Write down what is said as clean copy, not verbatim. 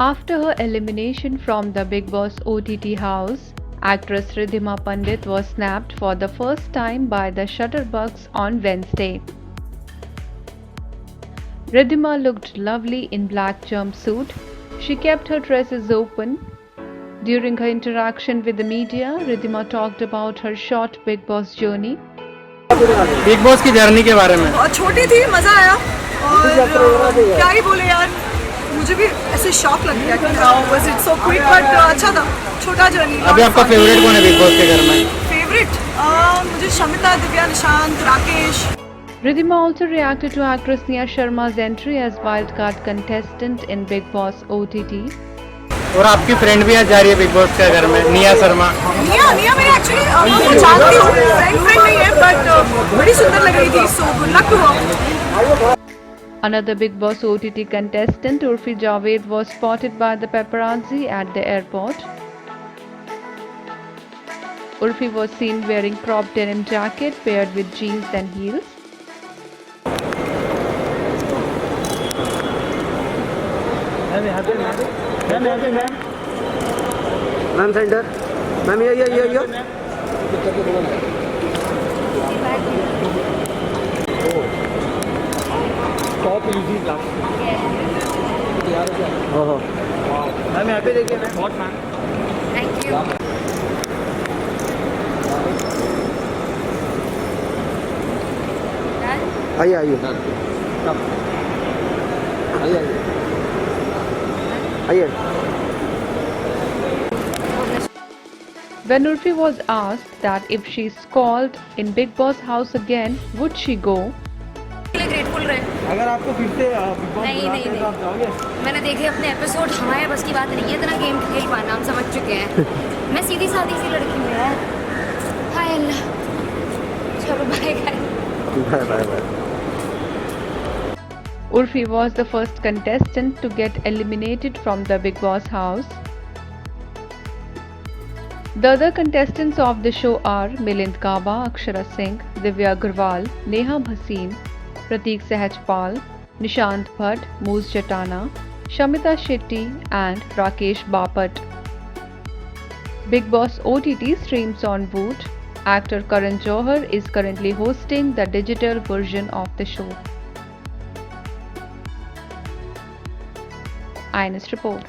After her elimination from the Bigg Boss OTT house, actress Ridhima Pandit was snapped for the first time by the shutterbugs on Wednesday. Ridhima looked lovely in black jumpsuit. She kept her dresses open. During her interaction with the media, Ridhima talked about her short Bigg Boss journey. Big boss की journey के बारे में बहुत छोटी थी, मज़ा आया और क्या ही बोले यार, मुझे भी ऐसे शॉक लग गया कि how was it so quick, but अच्छा था, छोटा जर्नी। अभी आपका फेवरेट कौन है बिग बॉस के घर में? फेवरेट मुझे Shamita, Divya, Nishant, Rakesh. Ridhima also reacted to actress Nia Sharma's entry as wildcard contestant in Bigg Boss OTT. और आपकी फ्रेंड भी आज जा रही है बिग बॉस के घर में, निया शर्मा। निया मेरी एक्चुअली मैं जानती हूँ, फ्रेंड नहीं है, बट बड़ी सुंदर लग रही थी, so good luck to her. Another Bigg Boss OTT contestant, Urfi Javed, was spotted by the paparazzi at the airport. Urfi was seen wearing cropped denim jacket paired with jeans and heels. Ma'am centre ma'am ये ma'am यहाँ पे देखिए ma'am. Thank you. आइए आइए आइए। When Urfi was asked that if she's called in Bigg Boss house again, would she go? Grateful रहे। अगर आपको फिर से बिग बॉस नहीं तो आप जाओगे? मैंने देखे अपने एपिसोड, हमारे बस की बात नहीं है, इतना गेम खेल पाना हम समझ चुके हैं। मैं सीधी सादी सी लड़की हूँ यार। हाय अल्लाह, चलो bye guys. Bye bye bye. Urfi was the first contestant to get eliminated from the Bigg Boss house. The other contestants of the show are Milind Gaba, Akshara Singh, Divya Agarwal, Neha Bhasin, Pratik Sahajpal, Nishant Bhatt, Moose Jatana, Shamita Shetty and Rakesh Bapat. Bigg Boss OTT streams on Voot. Actor Karan Johar is currently hosting the digital version of the show. INS report.